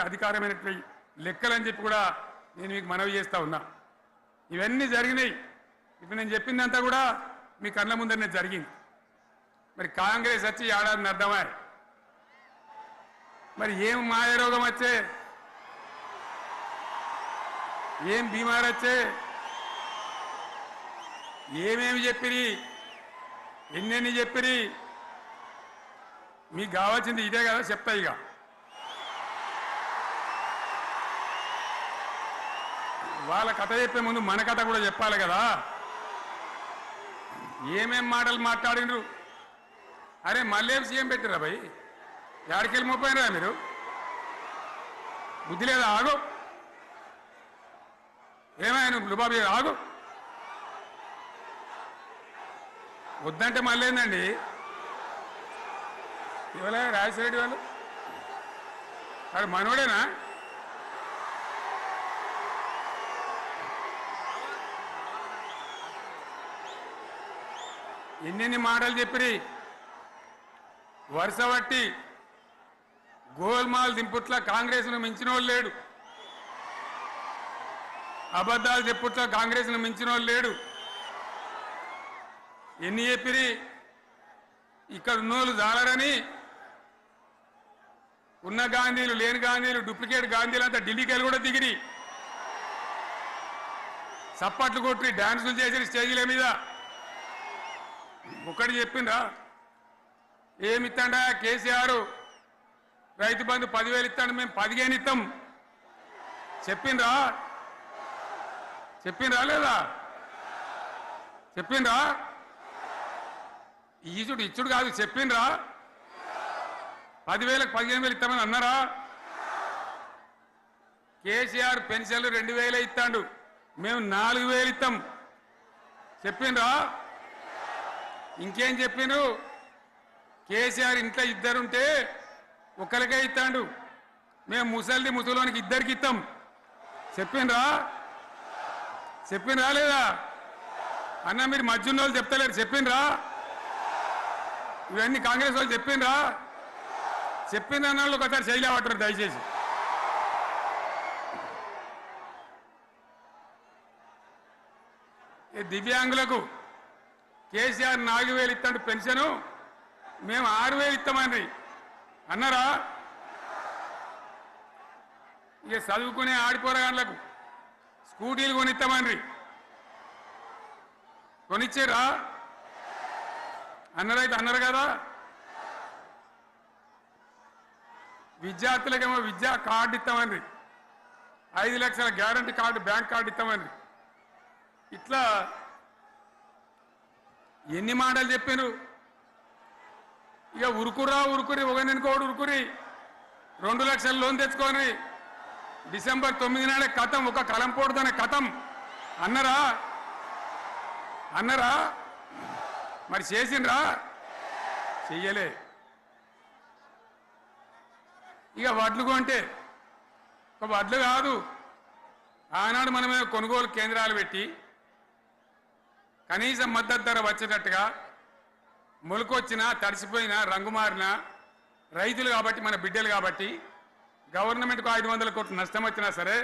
అధికారమైనటువంటి లెక్కలని చెప్పి కూడా నేను మీకు మనవి చేస్తా ఉన్నా. ఇవన్నీ జరిగినాయి. ఇప్పుడు నేను చెప్పిందంతా కూడా మీ కళ్ళ ముందరనే జరిగింది. మరి కాంగ్రెస్ వచ్చి ఏడాది అర్థమా, మరి ఏం మాయరోగం వచ్చే, ఏం బీమారు వచ్చే, ఏమేమి చెప్పిరి, ఎన్నెన్ని చెప్పిరి, మీకు కావాల్సింది ఇదే కదా. చెప్తా ఇక వాళ్ళ కథ చెప్పే ముందు మన కథ కూడా చెప్పాలి కదా. ఏమేం మాటలు మాట్లాడినరు. అరే మళ్ళీ సీఎం పెట్టిరా భయ్, ఎక్కడికెళ్ళి మోపోయినరా మీరు? బుద్ధి లేదా? ఆగు. ఏమైనా లుబాబీ ఆగు. వద్దంటే మళ్ళీ ఏందండి ఇవాళ రాజశేఖర వాళ్ళు అరే మనోడేనా? ఎన్నెన్ని మాటలు చెప్పిరి. వరుస బట్టి గోల్మాల్ దింపుట్ల కాంగ్రెస్ను మించిన వాళ్ళు లేడు. అబద్ధాలు చెప్పుట్ల కాంగ్రెస్ను మించిన వాళ్ళు లేడు. ఎన్ని చెప్పిరి. ఇక్కడ ఉన్నోళ్ళు జాలరని ఉన్న గాంధీలు లేని గాంధీలు డూప్లికేట్ గాంధీలు అంతా ఢిల్లీకి వెళ్ళి కూడా దిగిరి. చప్పట్లు కొట్టి డాన్సులు చేసి స్టేజీల మీద ఒకటి చెప్పిండ్రా, ఏమిత్తాడా కేసీఆర్ రైతు బంధు 10,000 ఇస్తాడు, మేము 15 ఇస్తాం చెప్పిండ్రా? చెప్పిండ్రా లేదా? చెప్పిండ్రా? ఈచుడు ఇచ్చుడు కాదు, చెప్పిండ్రా? 10,000కు 15,000 ఇస్తామని అన్నారా? కేసీఆర్ పెన్షన్లు 2,000 ఇస్తాడు, మేము 4,000 ఇస్తాం చెప్పిండ్రా? ఇంకేం చెప్పిండ్రు? కేసీఆర్ ఇంట్లో ఇద్దరుంటే ఒకరికే ఇస్తాడు, మేము ముసలోనికి ఇద్దరికి ఇస్తాం చెప్పిండ్రా? చెప్పిండ్రా లేదా? అన్న మీరు మధ్యున్న వాళ్ళు చెప్తలేరు, చెప్పిండ్రా? ఇవన్నీ కాంగ్రెస్ వాళ్ళు చెప్పిండ్రా? చెప్పిండ్రు అన్న వాళ్ళు ఒకసారి శైలి పట్టరు దయచేసి. దివ్యాంగులకు కేసీఆర్ 4,000 ఇస్తాడు పెన్షను, మేము 6,000 ఇస్తామని అన్నారా? ఇక చదువుకునే ఆడిపోరగాళ్ళకు స్కూటీలు కొనిస్తామని కొనిచ్చారా? అన్నారైతే అన్నారు కదా. విద్యార్థులకేమో విద్యా కార్డు ఇస్తామని, 5 లక్షల గ్యారంటీ కార్డు బ్యాంక్ కార్డు ఇస్తామని. ఇట్లా ఎన్ని మాటలు చెప్పారు. ఇక ఉరుకురి ఒకరినికోడు ఉరుకురి 2 లక్షల లోన్ తెచ్చుకొని డిసెంబర్ 9 నాడే కథం, ఒక కలంపోడుతోనే కథం అన్నరా? అన్నరా? మరి చేసిండ్రా? చెయ్యలే. ఇక వడ్లు కొంటే ఒక వడ్లు కాదు, ఆనాడు మనమే కొనుగోలు కేంద్రాలు పెట్టి కనీసం మద్దతు ధర వచ్చేటట్టుగా మొలకొచ్చినా తడిసిపోయినా రంగు మారినా రైతులు కాబట్టి మన బిడ్డలు కాబట్టి గవర్నమెంట్కు 500 కోట్లు నష్టం వచ్చినా సరే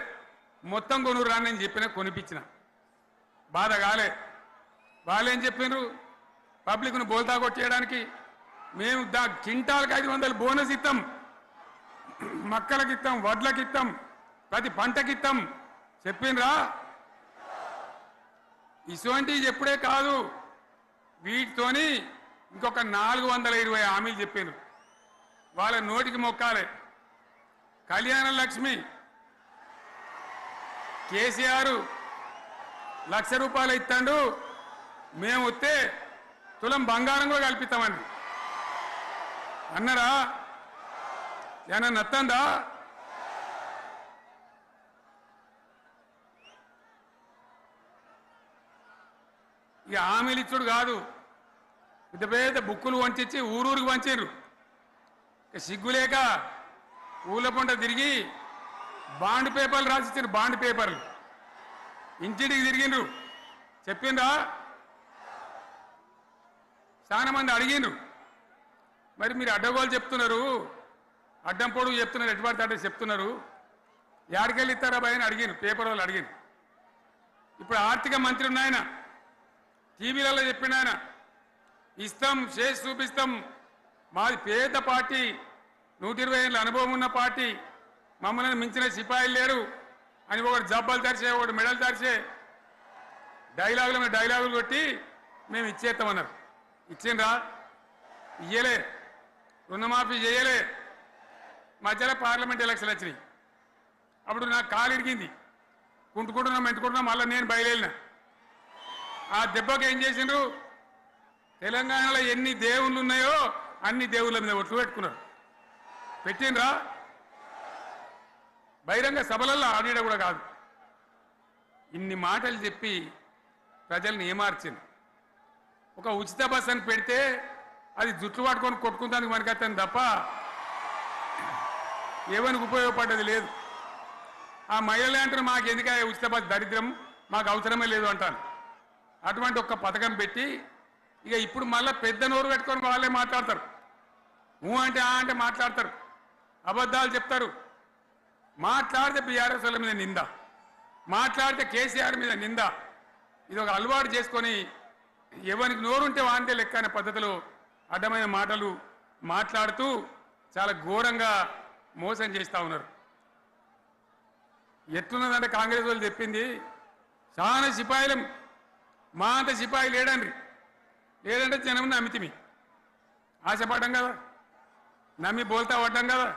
మొత్తం కొనురా అని చెప్పినా కొనిపించిన బాధ కాలే. వాళ్ళేం చెప్పిండ్రు? పబ్లిక్ను బోల్తా కొట్టేయడానికి మేము క్వింటాల్కి 500 బోనస్ ఇస్తాం, మక్కలకి ఇస్తాం, వడ్లకి ఇస్తాం, ప్రతి పంటకి ఇస్తాం చెప్పిండ్రా? ఇటువంటివి చెప్పుడే కాదు, వీటితోని ఇంకొక 420 హామీలు చెప్పిండ్రు. వాళ్ళ నోటికి మొక్కాలే. కళ్యాణ లక్ష్మి కేసీఆర్ 1,00,000 రూపాయలు ఇస్తాడు, మేము వస్తే తులం బంగారం కూడా కల్పిస్తామని అన్నారా? ఏమన్నా నత్తందా? ఇక హామీలు ఇచ్చుడు కాదు, పెద్ద పెద్ద బుక్కులు వంచి ఊరూరికి వంచారు. సిగ్గులేక ఊళ్ళ పంట తిరిగి బాండ్ పేపర్లు రాసిచ్చారు. బాండ్ పేపర్లు ఇంటికి తిరిగిండ్రు. చెప్పిండ్రా? చాలా మంది అడిగిండ్రు. మరి మీరు అడ్డగోలు చెప్తున్నారు, అడ్డం పొడుగు చెప్తున్నారు, ఎటుపడితే అంటే చెప్తున్నారు. యాడికెళ్ళి ఇస్తారా భయ అని అడిగాను, పేపర్ వాళ్ళు అడిగాను. ఇప్పుడు ఆర్థిక మంత్రి ఉన్నాయన టీవీలలో చెప్పిన ఆయన, ఇస్తాం చేసి చూపిస్తాం, మాది పేద పార్టీ, 120 ఏళ్ళ అనుభవం ఉన్న పార్టీ, మమ్మల్ని మించిన సిపాయిలు లేరు అని ఒకటి జబ్బలు తరిచే, ఒకటి మెడలు తరిచే డైలాగుల మీద డైలాగులు కొట్టి మేము ఇచ్చేస్తామన్నారు. ఇచ్చిండ్రా? ఇయ్యలే. రుణమాఫీ చేయలే. మధ్యలో పార్లమెంట్ ఎలక్షన్ వచ్చినాయి. అప్పుడు నాకు కాలు ఇరిగింది, కుంటుకుంటున్నాం మెంటుకుంటున్నాం, మళ్ళీ నేను బయలుదేరిన. ఆ దెబ్బకి ఏం చేసిండ్రు, తెలంగాణలో ఎన్ని దేవుళ్ళు ఉన్నాయో అన్ని దేవుళ్ళ మీద ఒట్లు పెట్టుకున్నారు. పెట్టిండ్రా? బహిరంగ సభలలో ఆడిడ కూడా కాదు. ఇన్ని మాటలు చెప్పి ప్రజల్ని ఏమార్చింది. ఒక ఉచిత బస్ అని పెడితే అది జుట్లు పట్టుకొని కొట్టుకుంటానికి మనకత్తాను తప్ప ఏమనికి ఉపయోగపడ్డది లేదు. ఆ మహిళలే అంటారు మాకు ఎందుకు ఉచిత బస్, దరిద్రం, మాకు అవసరమే లేదు అంటాను. అటువంటి ఒక్క పథకం పెట్టి ఇక ఇప్పుడు మళ్ళీ పెద్ద నోరు పెట్టుకొని వాళ్ళే మాట్లాడతారు. అంటే ఆ అంటే మాట్లాడతారు, అబద్ధాలు చెప్తారు. మాట్లాడితే బీఆర్ఎస్ వాళ్ళ మీద నింద, మాట్లాడితే కేసీఆర్ మీద నింద. ఇది ఒక అలవాటు చేసుకొని ఎవరికి నోరుంటే వాంతే లెక్క అనే పద్ధతిలో అడ్డమైన మాటలు మాట్లాడుతూ చాలా ఘోరంగా మోసం చేస్తూ ఉన్నారు. ఎట్లున్నదంటే కాంగ్రెస్ వాళ్ళు చెప్పింది, చాలా సిపాయిలం, మా అంత సిపాయి లేడండి. లేదంటే జనం నమ్మితిమి, ఆశపడ్డాం కదా, నమ్మి బోల్తా పడ్డాం కదా,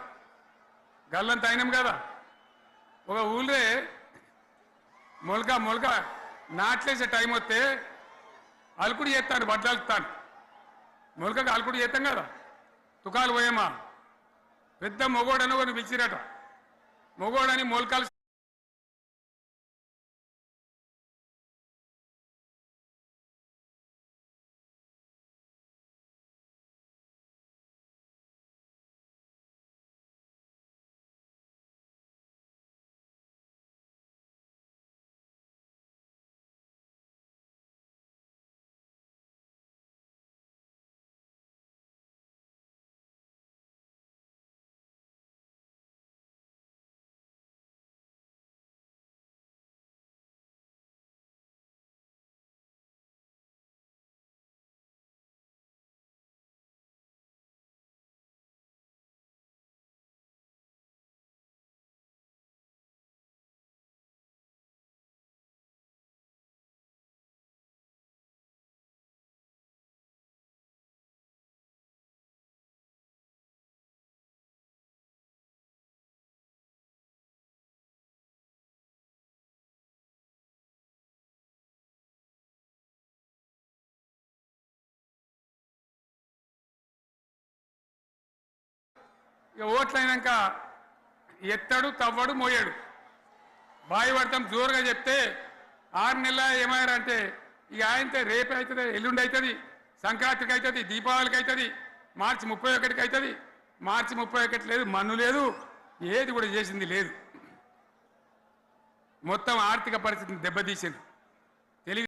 గల్లంత అయినాం కదా. ఒక ఊళ్ళే మొలక నాట్లేసే టైం వస్తే అలుకుడు చేస్తాను, బట్టలుతాను. మొలకకు అలుకుడు చేస్తాం కదా, తుకాలు పోయేమా పెద్ద మొగోడని ఒకరిని పిలిచిరట. మొగోడని మొలకలు ఇక ఓట్లయినాక ఎత్తడు, తవ్వడు, మోయాడు. బాయి పడతాం జోరుగా చెప్తే 6 నెలల ఏమయ్యారంటే ఇక ఆయనతో రేపు అవుతుంది, ఎల్లుండి అవుతుంది, సంక్రాంతికి అవుతుంది, దీపావళికి అవుతుంది, మార్చి 31కి అవుతుంది. మార్చి 31 లేదు, మన్ను లేదు, ఏది కూడా చేసింది లేదు. మొత్తం ఆర్థిక పరిస్థితిని దెబ్బతీసింది.